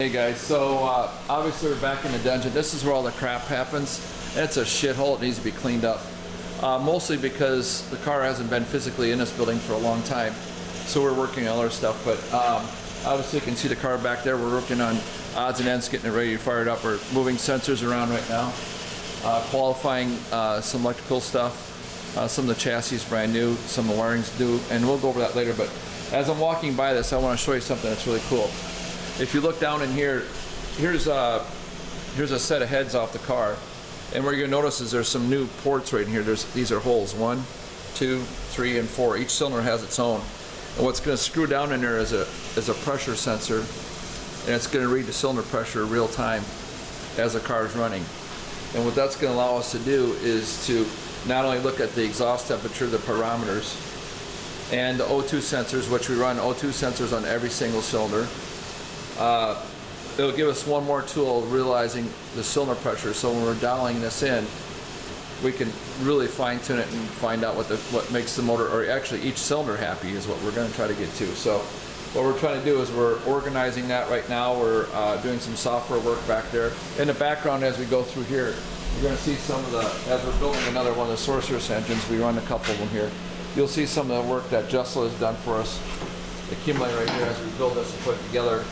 Hey guys, so obviously we're back in the dungeon. This is where all the crap happens. It's a shithole. It needs to be cleaned up. Mostly because the car hasn't been physically in this building for a long time. So we're working on other stuff. But obviously you can see the car back there. We're working on odds and ends, getting it ready to fire it up. We're moving sensors around right now. Qualifying some electrical stuff. Some of the chassis is brand new. Some of the wiring's new. And we'll go over that later. But as I'm walking by this, I want to show you something that's really cool. If you look down in here, here's a set of heads off the car, and what you're gonna notice is there's some new ports right in here. These are holes, 1, 2, 3, and 4. Each cylinder has its own, and what's gonna screw down in there is a pressure sensor, and it's gonna read the cylinder pressure real time as the car is running. And what that's gonna allow us to do is to not only look at the exhaust temperature, the parameters, and the O2 sensors, which we run O2 sensors on every single cylinder. It'll give us one more tool realizing the cylinder pressure, so when we're dialing this in, we can really fine tune it and find out what makes the motor, or actually each cylinder, happy is what we're going to try to get to. So what we're trying to do is we're organizing that right now. We're doing some software work back there. In the background as we go through here, you're going to see some of the, as we're building another one of the Sorceress engines, we run a couple of them here. You'll see some of the work that Jessel has done for us accumulate right here as we build this and put it together.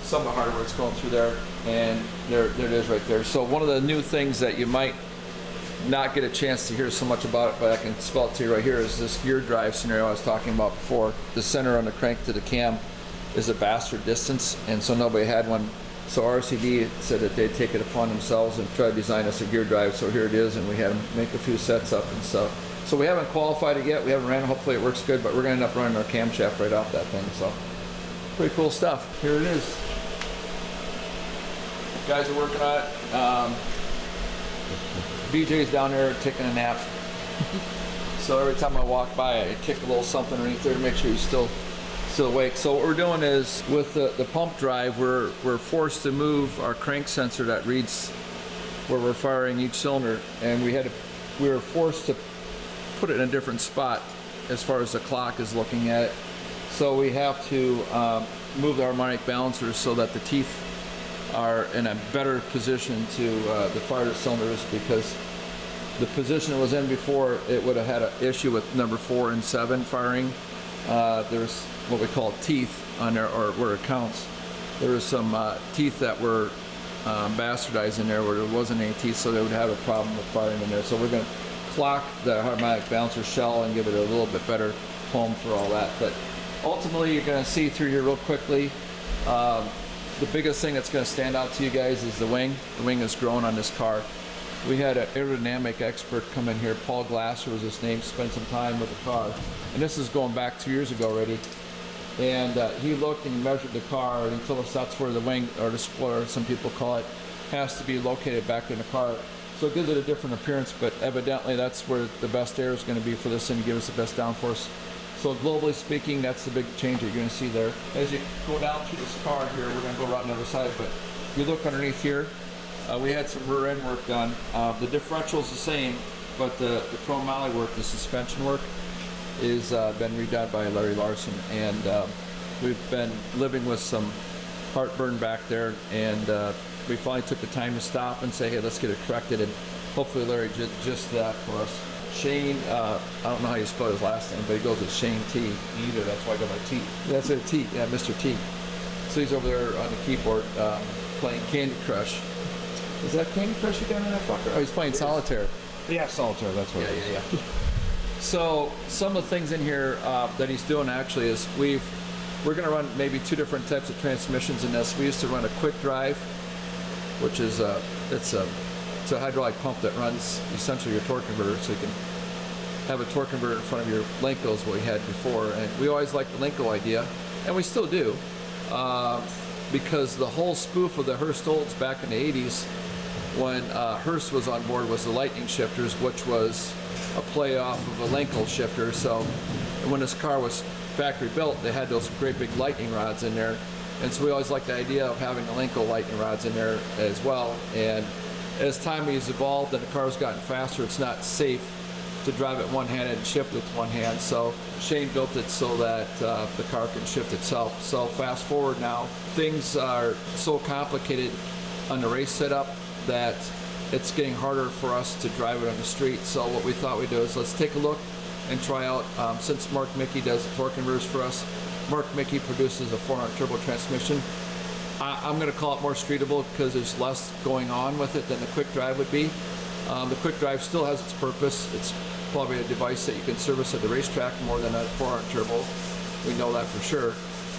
Some of the hardware's going through there, and there it is right there. So one of the new things that you might not get a chance to hear so much about it, but I can spell it to you right here, is this gear drive scenario I was talking about before. The center on the crank to the cam is a bastard distance, and so nobody had one. So RCD said that they'd take it upon themselves and try to design us a gear drive. So here it is, and we had them make a few sets up and stuff. So we haven't qualified it yet. We haven't ran it. Hopefully it works good, but we're going to end up running our camshaft right off that thing. So pretty cool stuff. Here it is. Guys are working on it. BJ's down there taking a nap. So every time I walk by, I kick a little something underneath there to make sure he's still awake. So what we're doing is, with the pump drive, we're forced to move our crank sensor that reads where we're firing each cylinder, and we were forced to put it in a different spot as far as the clock is looking at it. So we have to move the harmonic balancers so that the teeth are in a better position to fire the cylinders, because the position it was in before, it would have had an issue with number 4 and 7 firing. There's what we call teeth on there, or where it counts. There was some teeth that were bastardized in there where there wasn't any teeth, so they would have a problem with firing in there. So we're going to clock the harmonic balancer shell and give it a little bit better tone for all that. But ultimately, you're going to see through here real quickly. The biggest thing that's going to stand out to you guys is the wing. The wing has grown on this car. We had an aerodynamic expert come in here, Paul Glasser was his name, spent some time with the car. And this is going back 2 years ago already. And he looked and he measured the car, and he told us that's where the wing, or the spoiler, some people call it, has to be located back in the car. So it gives it a different appearance, but evidently that's where the best air is going to be for this thing to give us the best downforce. So globally speaking, that's the big change that you're going to see there. As you go down through this car here, we're going to go right on the other side, but if you look underneath here, we had some rear end work done. The differential is the same, but the chromoly work, the suspension work, is been redone by Larry Larson, and we've been living with some heartburn back there, and we finally took the time to stop and say, hey, let's get it corrected, and hopefully Larry did just that for us. Shane, I don't know how you spell his last name, but he goes with Shane T. Either, that's why I go by T. That's a T, yeah, Mr. T. So he's over there on the keyboard playing Candy Crush. Is that Candy Crush you got in that fucker? Oh, he's playing Solitaire. Yeah, Solitaire, that's what it is. Yeah. So some of the things in here that he's doing actually is we're going to run maybe 2 different types of transmissions in this. We used to run a quick drive, which is it's a hydraulic pump that runs essentially your torque converter, so you can have a torque converter in front of your Lenkos, what we had before. And we always liked the Lenko idea, and we still do, because the whole spoof of the Hurst Olds back in the 80s, when Hurst was on board, was the Lightning shifters, which was a play off of a Lenko shifter. So when this car was factory built, they had those great big lightning rods in there, and so we always liked the idea of having the Lenko lightning rods in there as well. And as time has evolved and the car's gotten faster, it's not safe to drive it one-handed and shift with one hand. So Shane built it so that the car can shift itself. So fast forward now, things are so complicated on the race setup that it's getting harder for us to drive it on the street. So what we thought we'd do is let's take a look and try out, since Mark Mickey does the torque converters for us, Mark Mickey produces a 400 turbo transmission. I'm going to call it more streetable because there's less going on with it than the quick drive would be. The quick drive still has its purpose. It's probably a device that you can service at the racetrack more than a 400 turbo. We know that for sure.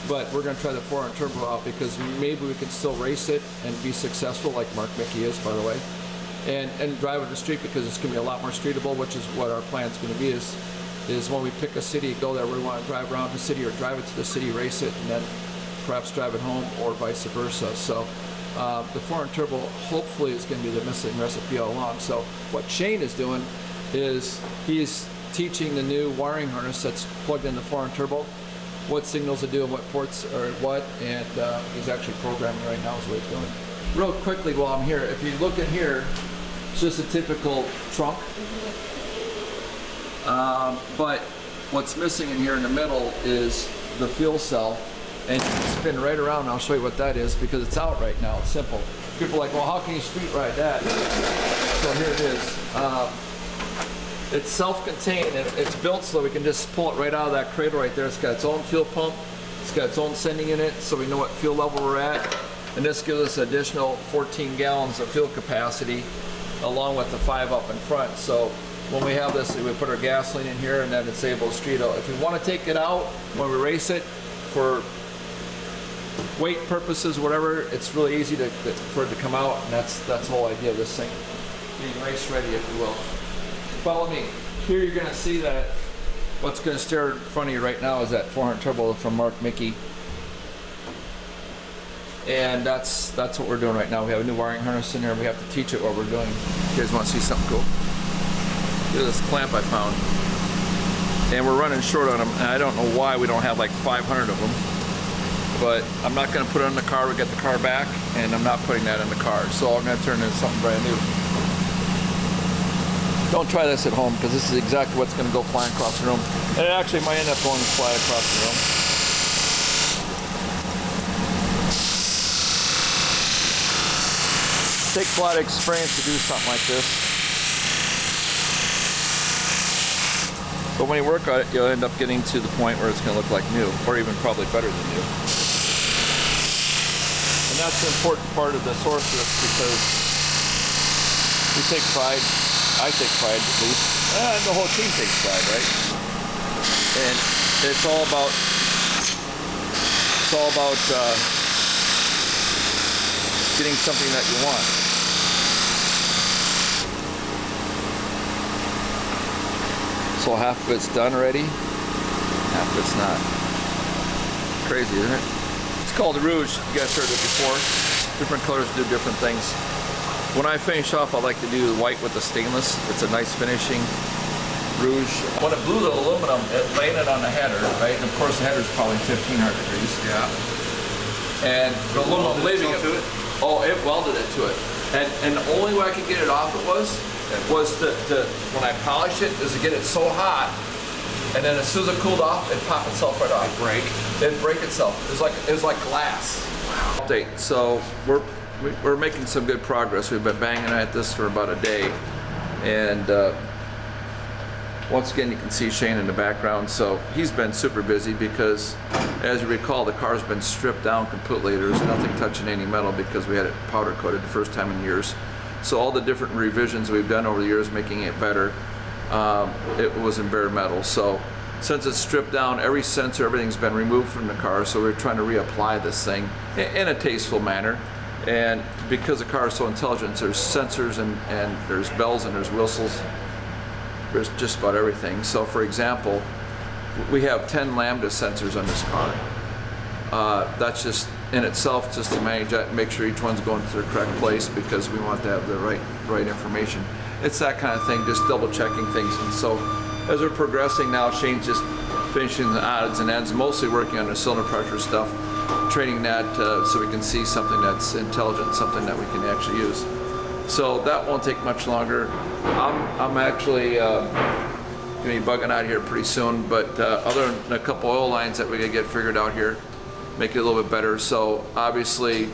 But we're going to try the 400 turbo out because maybe we can still race it and be successful, like Mark Mickey is, by the way, and drive it on the street, because it's going to be a lot more streetable, which is what our plan is going to be. Is when we pick a city, go there, we want to drive around the city or drive it to the city, race it, and then perhaps drive it home, or vice versa. So the 400 turbo hopefully is going to be the missing recipe all along. So what Shane is doing is he's teaching the new wiring harness that's plugged in the 400 turbo what signals to do and what ports are what, and he's actually programming right now is what he's doing. Real quickly while I'm here, if you look in here, it's just a typical trunk. But what's missing in here in the middle is the fuel cell, and you can spin right around, and I'll show you what that is because it's out right now. It's simple. People are like, well, how can you street ride that? So here it is. It's self-contained, and it's built so we can just pull it right out of that cradle right there. It's got its own fuel pump. It's got its own sending unit, so we know what fuel level we're at. And this gives us additional 14 gallons of fuel capacity along with the 5 up in front. So when we have this, we put our gasoline in here, and then it's able to street out. If we want to take it out when we race it for weight purposes, whatever, it's really easy for it to come out, and that's the whole idea of this thing being race ready, if you will. Follow me. Here you're going to see that what's going to stare in front of you right now is that 400 turbo from Mark Mickey, and that's what we're doing right now. We have a new wiring harness in here, and we have to teach it what we're doing. You guys want to see something cool? Look at this clamp I found, and we're running short on them, and I don't know why we don't have like 500 of them, but I'm not going to put it in the car. We get the car back, and I'm not putting that in the car, so I'm going to turn it into something brand new. Don't try this at home, because this is exactly what's going to go flying across the room, and it actually might end up going to fly across the room. Takes a lot of experience to do something like this. But when you work on it, you'll end up getting to the point where it's going to look like new, or even probably better than new. And that's the important part of the Sorceress, because we take pride, I take pride at least, and the whole team takes pride, right? And it's all about getting something that you want. So half of it's done already, half of it's not. Crazy, isn't it? It's called the Rouge. You guys heard it before. Different colors do different things. When I finish off, I like to do the white with the stainless. It's a nice finishing Rouge. When it blew the aluminum, it landed on the header, right? And of course, the header is probably 1500 degrees. Yeah. And the aluminum leaving it. Oh, it welded it to it. And the only way I could get it off was to when I polish it, is to get it so hot, and then as soon as it cooled off, it'd pop itself right off. It'd break itself. It was like glass. Wow. Update. So we're making some good progress. We've been banging at this for about a day, and once again you can see Shane in the background. So he's been super busy because, as you recall, the car's been stripped down completely. There's nothing touching any metal because we had it powder coated the first time in years. So all the different revisions we've done over the years, making it better, it was in bare metal. So since it's stripped down, every sensor, everything's been removed from the car. So we're trying to reapply this thing in a tasteful manner. And because the car is so intelligent, there's sensors and there's bells and there's whistles. There's just about everything. So for example, we have 10 lambda sensors on this car. That's just in itself just to manage that and make sure each one's going to the correct place, because we want to have the right information. It's that kind of thing, just double checking things. And so as we're progressing now, Shane's just finishing the odds and ends, mostly working on the cylinder pressure stuff, training that so we can see something that's intelligent, something that we can actually use. So that won't take much longer. I'm actually gonna be bugging out here pretty soon. But other than a couple oil lines that we gotta get figured out here, make it a little bit better. So obviously,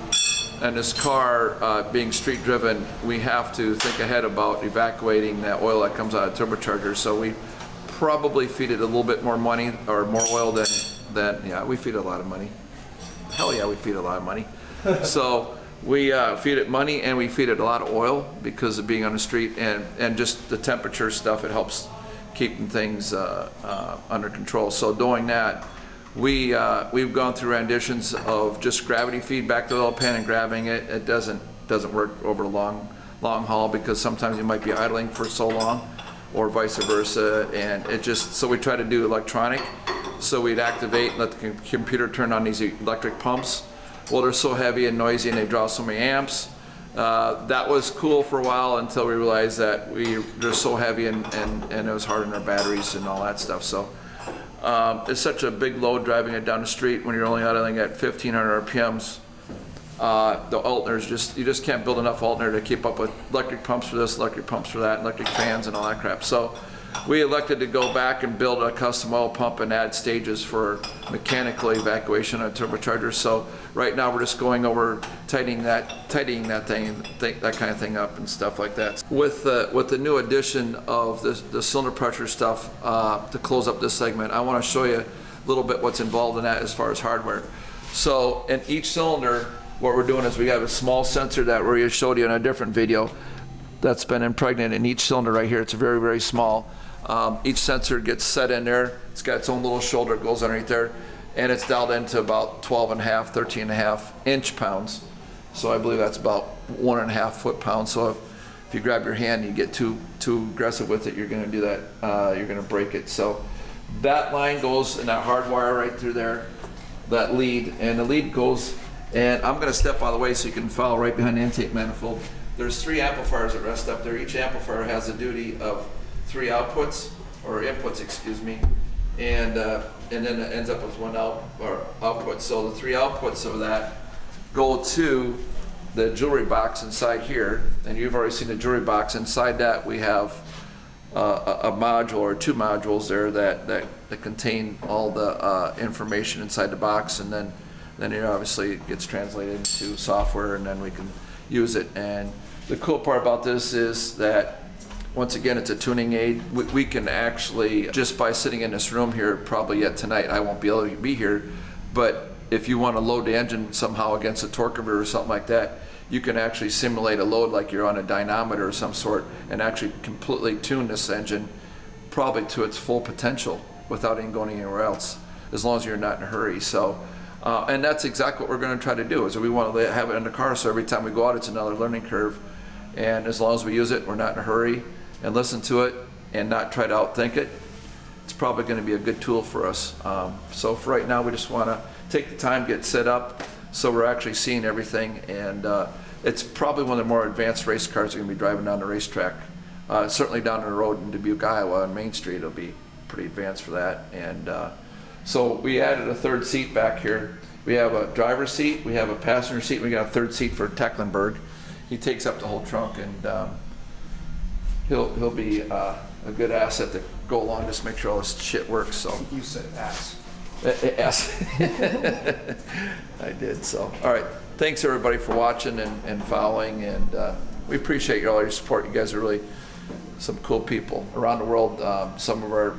in this car being street driven, we have to think ahead about evacuating that oil that comes out of turbochargers. So we probably feed it a little bit more money or more oil than yeah, we feed it a lot of money. Hell yeah, we feed it a lot of money. So we feed it money and we feed it a lot of oil because of being on the street and just the temperature stuff. It helps keeping things under control. So doing that, we've gone through renditions of just gravity feedback to the oil pan and grabbing it. It doesn't work over a long haul because sometimes you might be idling for so long, or vice versa, and it just, so we try to do electronic. So we'd activate and let the computer turn on these electric pumps. Well, they're so heavy and noisy and they draw so many amps. That was cool for a while until we realized that they're so heavy and it was hard on our batteries and all that stuff. So it's such a big load driving it down the street when you're only idling at 1500 RPMs. The alternators, you just can't build enough alternator to keep up with electric pumps for this, electric pumps for that, electric fans and all that crap. So we elected to go back and build a custom oil pump and add stages for mechanical evacuation of turbochargers. So right now we're just going over tightening that thing, that kind of thing up and stuff like that. With the new addition of the cylinder pressure stuff, to close up this segment, I want to show you a little bit what's involved in that as far as hardware. So in each cylinder, what we're doing is we have a small sensor that we showed you in a different video that's been impregnated in each cylinder right here. It's very, very small. Each sensor gets set in there. It's got its own little shoulder that goes underneath there, and it's dialed into about 12.5, 13.5 inch pounds. So I believe that's about 1.5 foot-pounds. So if you grab your hand and you get too aggressive with it, you're going to do that. You're going to break it. So that line goes in that hard wire right through there, that lead, and the lead goes. And I'm going to step out of the way so you can follow right behind the intake manifold. There's 3 amplifiers that rest up there. Each amplifier has the duty of 3 outputs, or inputs, excuse me, and then it ends up with 1 output. So the 3 outputs of that go to the jewelry box inside here, and you've already seen the jewelry box. Inside that we have a module or 2 modules there that contain all the information inside the box, and then it obviously gets translated into software, and then we can use it. And the cool part about this is that, once again, it's a tuning aid. We can actually, just by sitting in this room here, probably yet tonight, I won't be able to be here, but if you want to load the engine somehow against a torque converter or something like that, you can actually simulate a load like you're on a dynamometer of some sort and actually completely tune this engine probably to its full potential without even going anywhere else, as long as you're not in a hurry. So. And that's exactly what we're going to try to do, is we want to have it in the car so every time we go out it's another learning curve, and as long as we use it, we're not in a hurry, and listen to it and not try to outthink it, it's probably going to be a good tool for us. So for right now, we just want to take the time, get set up so we're actually seeing everything, and it's probably one of the more advanced race cars you're going to be driving down the racetrack. Certainly down the road in Dubuque, Iowa on Main Street, it'll be pretty advanced for that. And so we added a 3rd seat back here. We have a driver's seat, we have a passenger seat, we got a 3rd seat for Tecklenburg. He takes up the whole trunk, and he'll be a good asset to go along, just make sure all this shit works. So You said ass. Yes. I did. So all right, thanks everybody for watching and following, and we appreciate all your support. You guys are really some cool people around the world. Some of our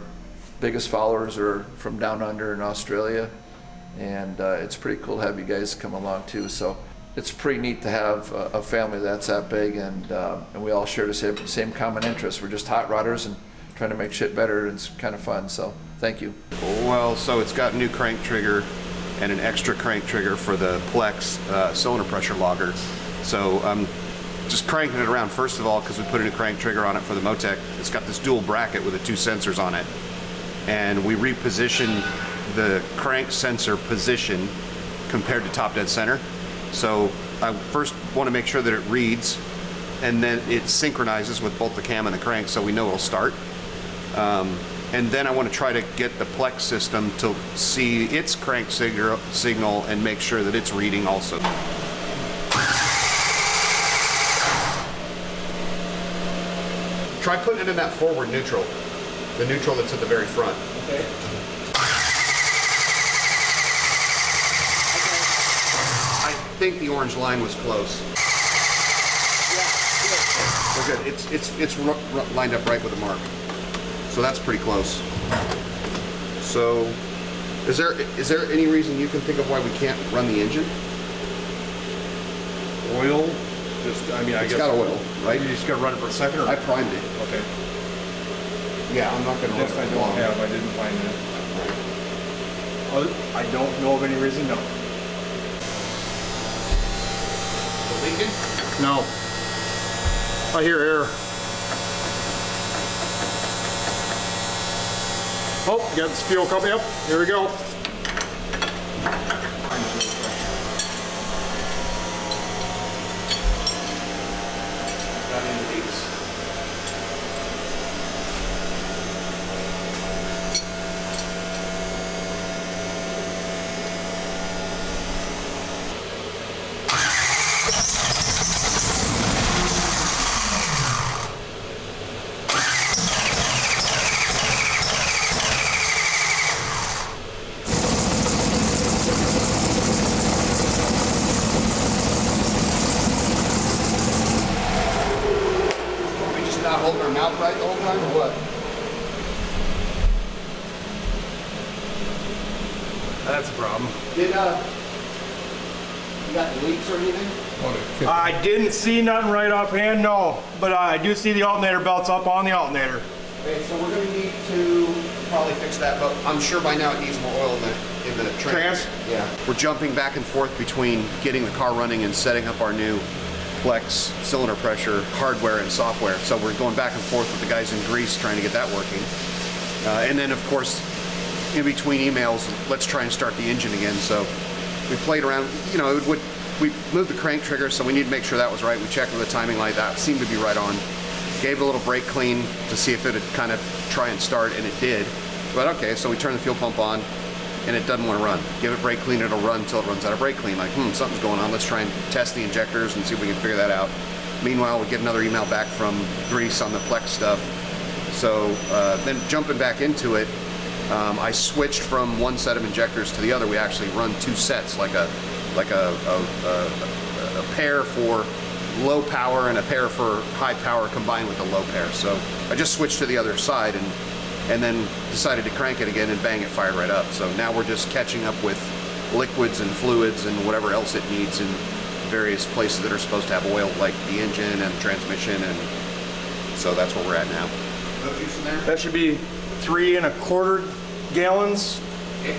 biggest followers are from down under in Australia, and it's pretty cool to have you guys come along too. So it's pretty neat to have a family that's that big, and we all share the same common interests. We're just hot rodders and trying to make shit better, and it's kind of fun. So thank you. Well, so it's got a new crank trigger and an extra crank trigger for the Plex cylinder pressure logger. So I'm just cranking it around, first of all, because we put a new crank trigger on it for the Motec. It's got this dual bracket with the 2 sensors on it, and we reposition the crank sensor position compared to top dead center. So I first want to make sure that it reads, and then it synchronizes with both the cam and the crank so we know it'll start. And then I want to try to get the Plex system to see its crank signal and make sure that it's reading also. Try putting it in that forward neutral. The neutral that's at the very front. Okay. I think the orange line was close. We're good. It's lined up right with the mark. So that's pretty close. So, is there any reason you can think of why we can't run the engine? Oil, just, I mean, I guess. It's got oil, right? You just gotta run it for a second, or? I primed it. Okay. Yeah, I'm not gonna run Yes, it I for don't long. have, I didn't find that. I don't know of any reason, no. Leaking? No. I hear air. Oh, got this fuel coming up. Here we go. Got into these. Not holding our mouth right the whole time, or what? That's a problem. Did you got any leaks or anything? I didn't see nothing right offhand, no. But I do see the alternator belts up on the alternator. Okay, so we're going to need to probably fix that, but I'm sure by now it needs more oil in the trans. Yeah. We're jumping back and forth between getting the car running and setting up our new Plex cylinder pressure hardware and software. So we're going back and forth with the guys in Greece trying to get that working. And then of course, in between emails, let's try and start the engine again. So we played around, you know, we moved the crank trigger, so we need to make sure that was right. We checked with the timing light, that seemed to be right on. Gave it a little brake clean to see if it would kind of try and start, and it did. But okay, so we turned the fuel pump on, and it doesn't want to run. Give it brake clean, it'll run until it runs out of brake clean. Like, something's going on. Let's try and test the injectors and see if we can figure that out. Meanwhile, we get another email back from Greece on the Plex stuff. So then jumping back into it, I switched from one set of injectors to the other. We actually run two sets, like a pair for low power and a pair for high power combined with a low pair. So I just switched to the other side and then decided to crank it again, and bang, it fired right up. So now we're just catching up with liquids and fluids and whatever else it needs in various places that are supposed to have oil, like the engine and transmission, and so that's where we're at now. No juice in there? That should be 3 1/4 gallons. Okay.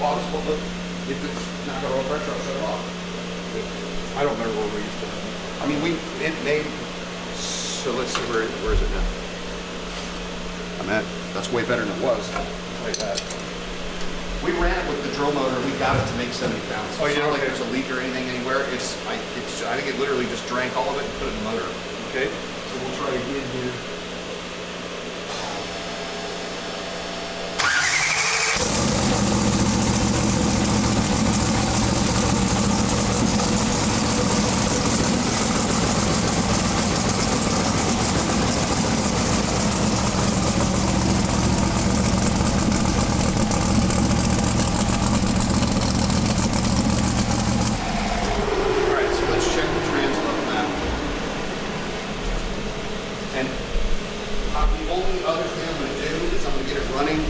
Well, if it's not going to roll pressure, I'll shut it off. I don't remember where we used to. I mean, it made, so let's see, where is it now? That's way better than it was. I'll tell you that. We ran it with the drill motor. We got it to make 70 pounds. So it's not like there's a leak or anything anywhere. I think it literally just drank all of it and put it in the motor. Okay. So we'll try again here.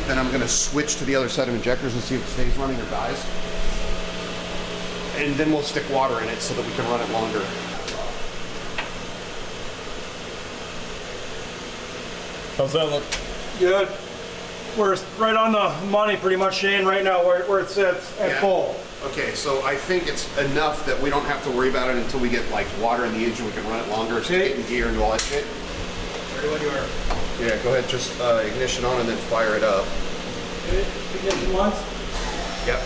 Then I'm going to switch to the other set of injectors and see if it stays running or dies. And then we'll stick water in it so that we can run it longer. How's that look? Good. We're right on the money pretty much, Shane, right now where it sits at full. Okay, so I think it's enough that we don't have to worry about it until we get like water in the engine. We can run it longer, so get in gear and do all that shit. Ready when you are. Yeah, go ahead, just ignition on and then fire it up. Ignition once? Yep.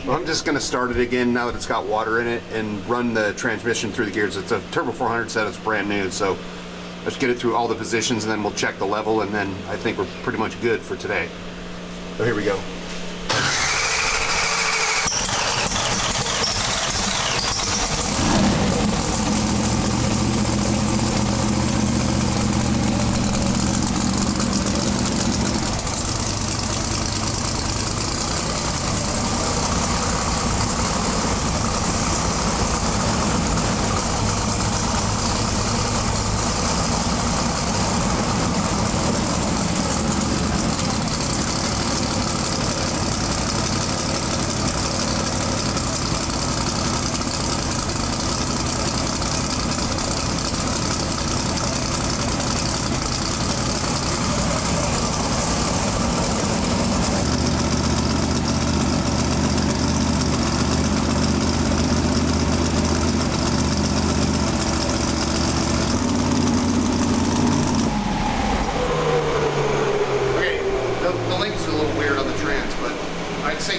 Well, I'm just gonna start it again now that it's got water in it and run the transmission through the gears. It's a Turbo 400 set, it's brand new, so let's get it through all the positions and then we'll check the level, and then I think we're pretty much good for today. So here we go.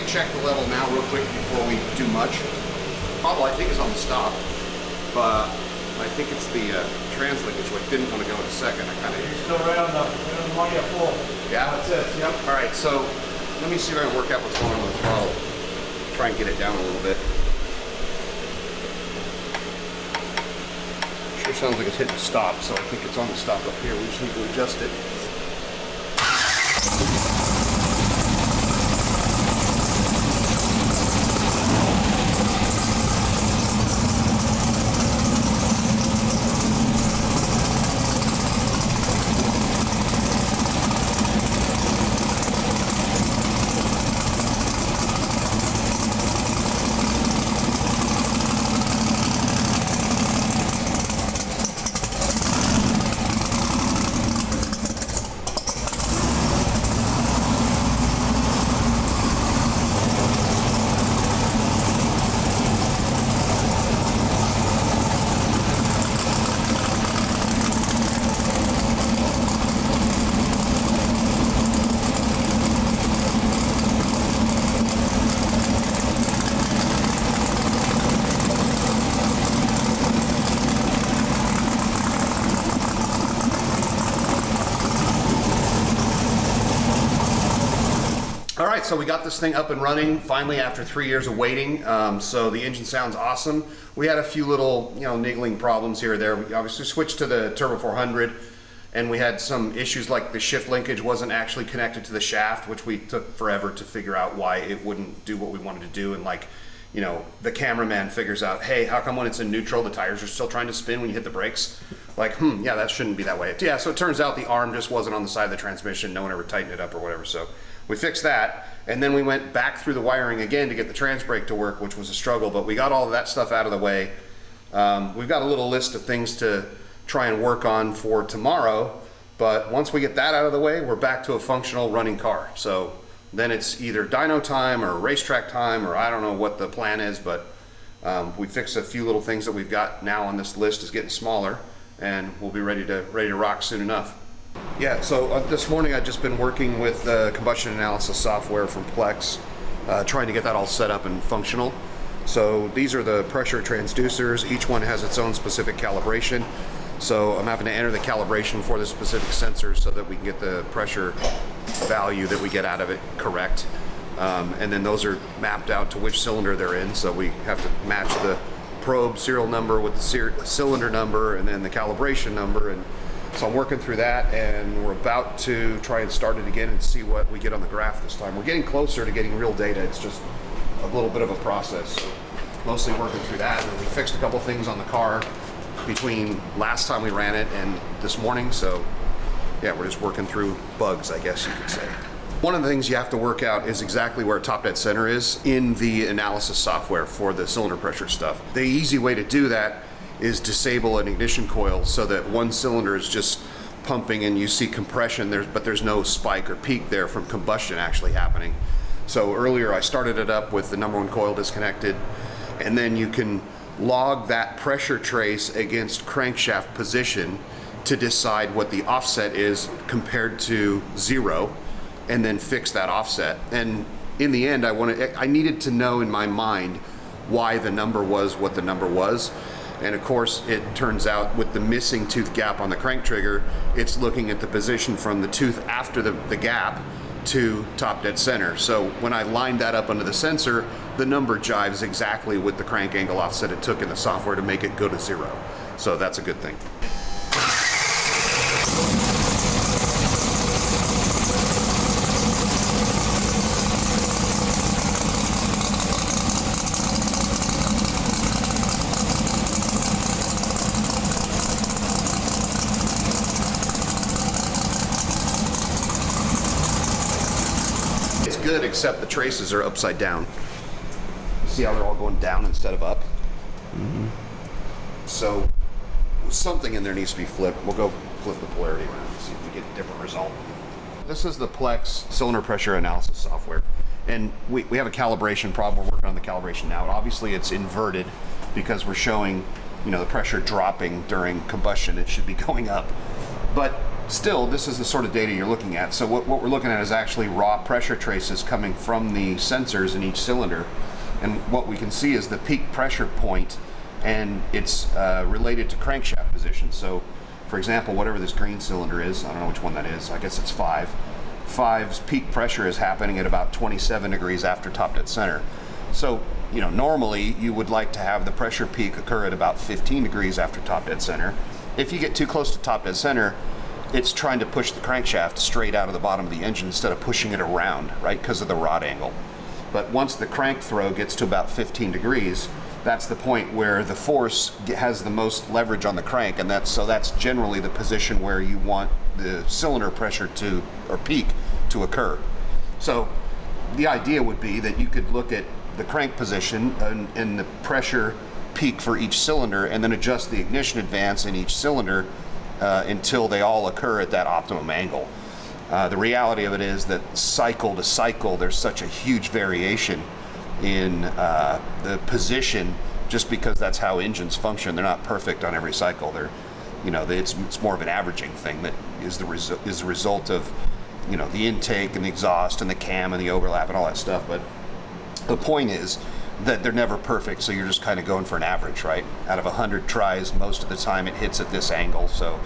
Check the level now real quick before we do much. Problem I think is on the stop, but I think it's the trans linkage, which didn't want to go in a second. I kind of Still right on the money at full. Yeah, that's it. Yep. All right, so let me see if I can work out what's going on with the throttle. Try and get it down a little bit. Sure sounds like it's hitting stop, so I think it's on the stop up here. We just need to adjust it. All right, so we got this thing up and running finally after 3 years of waiting. So the engine sounds awesome. We had a few little, niggling problems here or there. We obviously switched to the Turbo 400, and we had some issues like the shift linkage wasn't actually connected to the shaft, which we took forever to figure out why it wouldn't do what we wanted to do. And the cameraman figures out, hey, how come when it's in neutral, the tires are still trying to spin when you hit the brakes? Yeah, that shouldn't be that way. Yeah, so it turns out the arm just wasn't on the side of the transmission. No one ever tightened it up or whatever. So we fixed that, and then we went back through the wiring again to get the trans brake to work, which was a struggle, but we got all of that stuff out of the way. We've got a little list of things to try and work on for tomorrow, but once we get that out of the way, we're back to a functional running car. So then it's either dyno time or racetrack time, or I don't know what the plan is, but we fixed a few little things that we've got now on this list is getting smaller, and we'll be ready to rock soon enough. Yeah, so this morning I've just been working with combustion analysis software from Plex, trying to get that all set up and functional. So these are the pressure transducers. Each one has its own specific calibration. So I'm having to enter the calibration for the specific sensors so that we can get the pressure value that we get out of it correct. And then those are mapped out to which cylinder they're in. So we have to match the probe serial number with the cylinder number and then the calibration number. And so I'm working through that, and we're about to try and start it again and see what we get on the graph this time. We're getting closer to getting real data. It's just a little bit of a process. So mostly working through that. And we fixed a couple things on the car between last time we ran it and this morning. So yeah, we're just working through bugs, I guess you could say. One of the things you have to work out is exactly where top dead center is in the analysis software for the cylinder pressure stuff. The easy way to do that is disable an ignition coil so that one cylinder is just pumping and you see compression, but there's no spike or peak there from combustion actually happening. So earlier I started it up with the number one coil disconnected, and then you can log that pressure trace against crankshaft position to decide what the offset is compared to 0, and then fix that offset. And in the end, I needed to know in my mind why the number was what the number was. And of course, it turns out with the missing tooth gap on the crank trigger, it's looking at the position from the tooth after the gap to top dead center. So when I lined that up under the sensor, the number jives exactly with the crank angle offset it took in the software to make it go to 0. So that's a good thing. Good, except the traces are upside down. See how they're all going down instead of up? So something in there needs to be flipped. We'll go flip the polarity around and see if we get a different result. This is the Plex cylinder pressure analysis software. And we have a calibration problem. We're working on the calibration now. Obviously it's inverted because we're showing, the pressure dropping during combustion. It should be going up. But still, this is the sort of data you're looking at. So what we're looking at is actually raw pressure traces coming from the sensors in each cylinder. And what we can see is the peak pressure point, and it's related to crankshaft position. So, for example, whatever this green cylinder is, I don't know which one that is, I guess it's 5. 5's peak pressure is happening at about 27 degrees after top dead center. So, normally you would like to have the pressure peak occur at about 15 degrees after top dead center. If you get too close to top dead center, it's trying to push the crankshaft straight out of the bottom of the engine instead of pushing it around, right, because of the rod angle. But once the crank throw gets to about 15 degrees, that's the point where the force has the most leverage on the crank, and that's generally the position where you want the cylinder pressure or peak to occur. So the idea would be that you could look at the crank position and the pressure peak for each cylinder, and then adjust the ignition advance in each cylinder until they all occur at that optimum angle. The reality of it is that cycle to cycle, there's such a huge variation in the position, just because that's how engines function. They're not perfect on every cycle. It's more of an averaging thing that is the result of the intake and the exhaust and the cam and the overlap and all that stuff. But the point is that they're never perfect, so you're just kind of going for an average, right? Out of 100 tries, most of the time it hits at this angle, so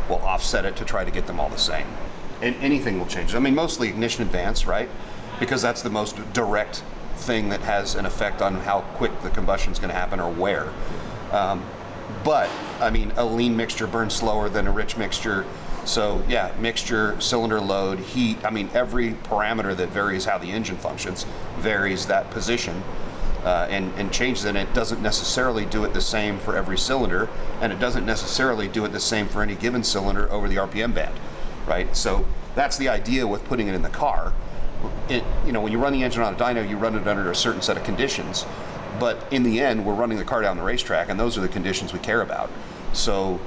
we'll offset it to try to get them all the same. And anything will change. I mean, mostly ignition advance, right? Because that's the most direct thing that has an effect on how quick the combustion is going to happen or where. But, I mean, a lean mixture burns slower than a rich mixture. So, yeah, mixture, cylinder load, heat, I mean, every parameter that varies how the engine functions varies that position. And changes it. And it doesn't necessarily do it the same for every cylinder, and it doesn't necessarily do it the same for any given cylinder over the RPM band, right? So that's the idea with putting it in the car. When you run the engine on a dyno, you run it under a certain set of conditions, but in the end, we're running the car down the racetrack, and those are the conditions we care about. So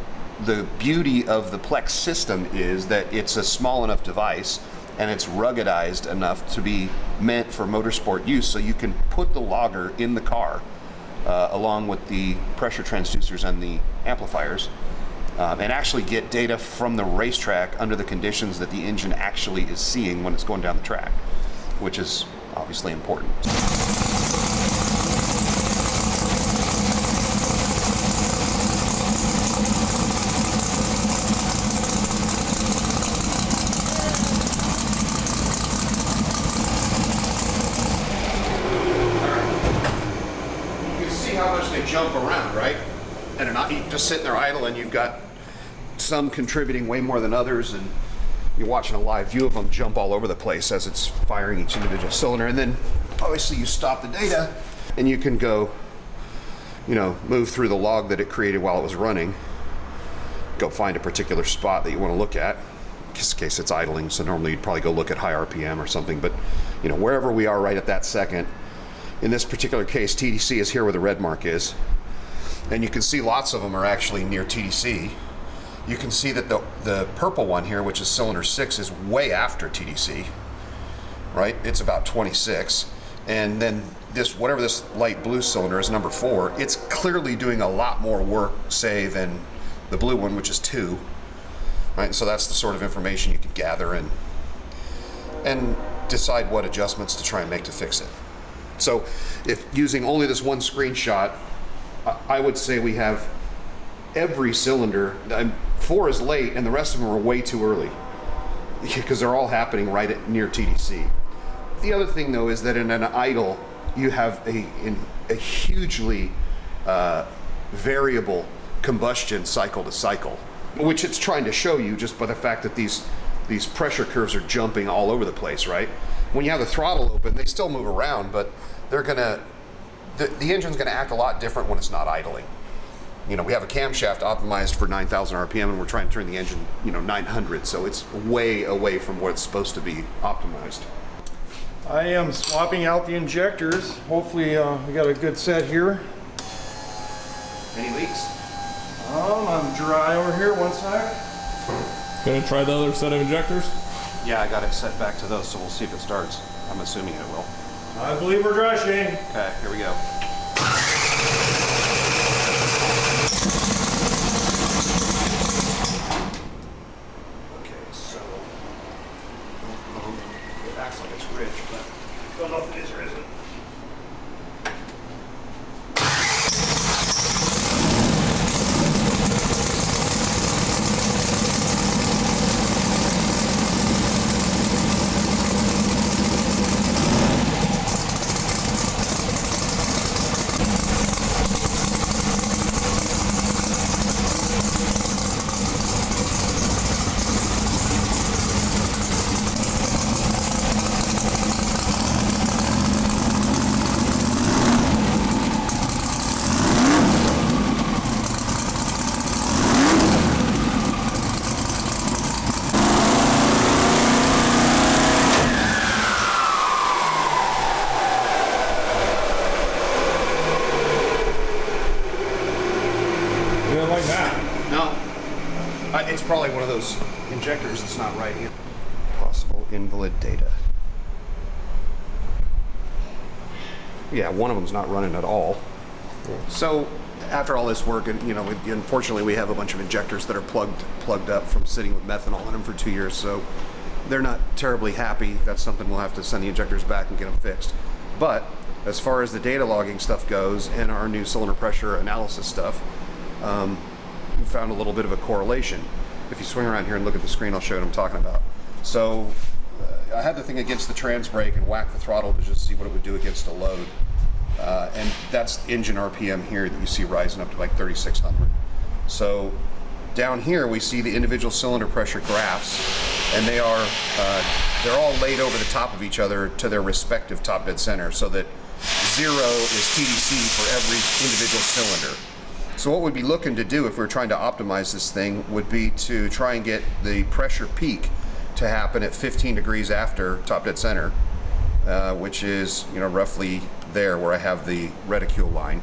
the beauty of the Plex system is that it's a small enough device, and it's ruggedized enough to be meant for motorsport use, so you can put the logger in the car along with the pressure transducers and the amplifiers, and actually get data from the racetrack under the conditions that the engine actually is seeing when it's going down the track, which is obviously important. How much they jump around, right? And they're not just sitting there idle, and you've got some contributing way more than others, and you're watching a live view of them jump all over the place as it's firing each individual cylinder. And then obviously you stop the data and you can go, move through the log that it created while it was running, go find a particular spot that you want to look at. In this case it's idling, so normally you'd probably go look at high RPM or something, but wherever we are right at that second. In this particular case, TDC is here where the red mark is. And you can see lots of them are actually near TDC. You can see that the purple one here, which is cylinder 6, is way after TDC, right? It's about 26. And then whatever this light blue cylinder is, number 4, it's clearly doing a lot more work, say, than the blue one, which is 2, right? So that's the sort of information you can gather. And decide what adjustments to try and make to fix it. So if using only this one screenshot, I would say we have every cylinder, 4 is late and the rest of them are way too early because they're all happening right at near TDC. The other thing though is that in an idle, you have a hugely variable combustion cycle to cycle, which it's trying to show you just by the fact that these pressure curves are jumping all over the place, right? When you have the throttle open, they still move around, but they're gonna, the engine's gonna act a lot different when it's not idling. You know, we have a camshaft optimized for 9,000 RPM and we're trying to turn the engine, 900, so it's way away from what it's supposed to be optimized. I am swapping out the injectors. Hopefully we got a good set here. Any leaks? I'm dry over here, one sec. Gonna try the other set of injectors? Yeah, I got it set back to those, so we'll see if it starts. I'm assuming it will. I believe we're dry, Shane. Okay, here we go. Okay, so it acts like it's rich, but I don't know if it is or isn't. It's probably one of those injectors that's not right here. Possible invalid data. Yeah, one of them's not running at all. So after all this work, and unfortunately we have a bunch of injectors that are plugged up from sitting with methanol in them for 2 years, so they're not terribly happy. That's something we'll have to send the injectors back and get them fixed. But as far as the data logging stuff goes and our new cylinder pressure analysis stuff, we found a little bit of a correlation. If you swing around here and look at the screen, I'll show you what I'm talking about. So I had the thing against the trans brake and whacked the throttle to just see what it would do against a load. And that's engine RPM here that you see rising up to like 3,600. So down here we see the individual cylinder pressure graphs, and they're all laid over the top of each other to their respective top dead center, so that 0 is TDC for every individual cylinder. So what we'd be looking to do if we were trying to optimize this thing would be to try and get the pressure peak to happen at 15 degrees after top dead center, which is roughly there where I have the reticule line.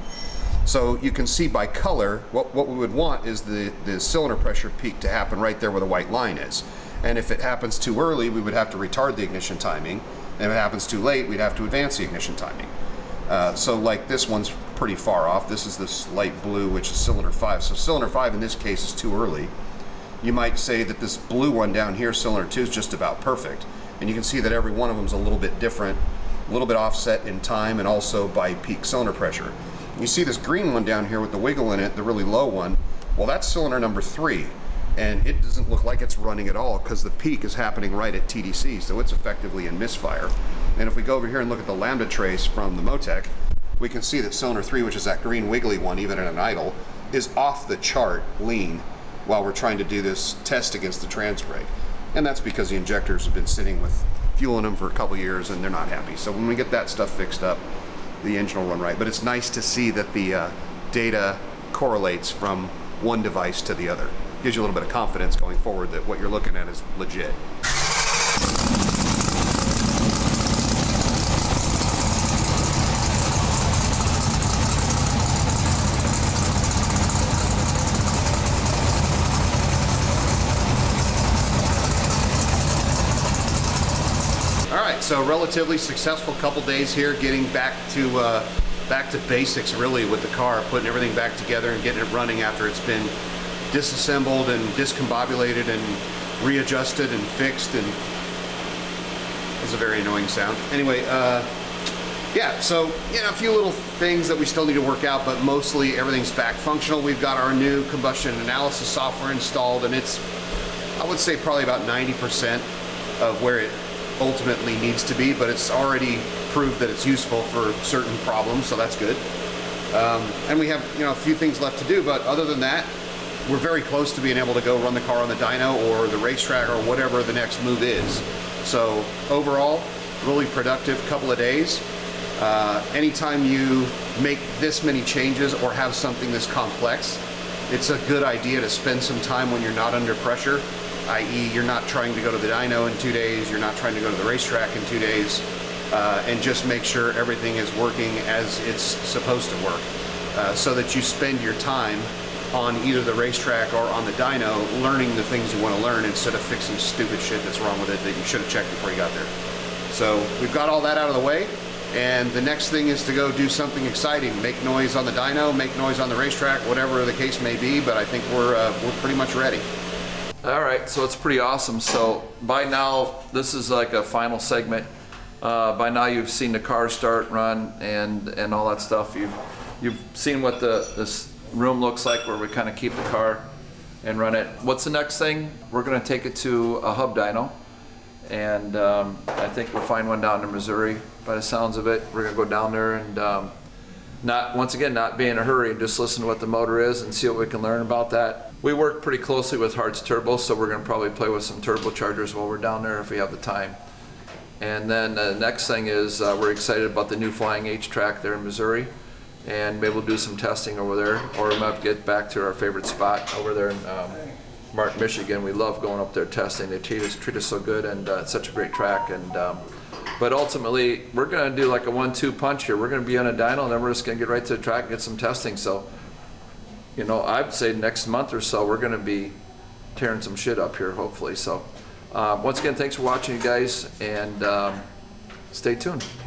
So you can see by color, what we would want is the cylinder pressure peak to happen right there where the white line is. And if it happens too early, we would have to retard the ignition timing. And if it happens too late, we'd have to advance the ignition timing. So like this one's pretty far off. This is this light blue, which is cylinder 5. So cylinder 5 in this case is too early. You might say that this blue one down here, cylinder 2, is just about perfect. And you can see that every one of them is a little bit different, a little bit offset in time and also by peak cylinder pressure. You see this green one down here with the wiggle in it, the really low one. Well, that's cylinder number 3. And it doesn't look like it's running at all because the peak is happening right at TDC, so it's effectively in misfire. And if we go over here and look at the lambda trace from the Motec, we can see that cylinder 3, which is that green wiggly one, even in an idle, is off the chart lean while we're trying to do this test against the trans brake. And that's because the injectors have been sitting with fuel in them for a couple years and they're not happy. So when we get that stuff fixed up, the engine will run right. But it's nice to see that the data correlates from one device to the other. Gives you a little bit of confidence going forward that what you're looking at is legit. So relatively successful couple days here, getting back to basics really with the car, putting everything back together and getting it running after it's been disassembled and discombobulated and readjusted and fixed. And is a very annoying sound. Anyway, yeah, so a few little things that we still need to work out, but mostly everything's back functional. We've got our new combustion analysis software installed, and it's, I would say, probably about 90% of where it ultimately needs to be, but it's already proved that it's useful for certain problems, so that's good. And we have a few things left to do, but other than that, we're very close to being able to go run the car on the dyno or the racetrack or whatever the next move is. So overall, really productive couple of days. Anytime you make this many changes or have something this complex, it's a good idea to spend some time when you're not under pressure, i.e. you're not trying to go to the dyno in 2 days, you're not trying to go to the racetrack in 2 days, and just make sure everything is working as it's supposed to work, so that you spend your time on either the racetrack or on the dyno learning the things you want to learn instead of fixing stupid shit that's wrong with it that you should have checked before you got there. So we've got all that out of the way, and the next thing is to go do something exciting, make noise on the dyno, make noise on the racetrack, whatever the case may be, but I think we're pretty much ready. All right, so it's pretty awesome. So by now, this is like a final segment. By now you've seen the car start, run, and all that stuff. You've seen what this room looks like, where we kind of keep the car and run it. What's the next thing? We're going to take it to a hub dyno, and I think we'll find one down in Missouri by the sounds of it. We're going to go down there and not be in a hurry, and just listen to what the motor is and see what we can learn about that. We work pretty closely with Hart's Turbo, so we're going to probably play with some turbochargers while we're down there if we have the time. And then the next thing is we're excited about the new Flying H track there in Missouri, and maybe we'll do some testing over there, or we might get back to our favorite spot over there in Martin, Michigan. We love going up there testing. They treat us so good, and it's such a great track. And but ultimately, we're going to do like a 1-2 punch here. We're going to be on a dyno, and then we're just going to get right to the track and get some testing. So, I'd say next month or so, we're going to be tearing some shit up here, hopefully. So, once again, thanks for watching, you guys, and stay tuned.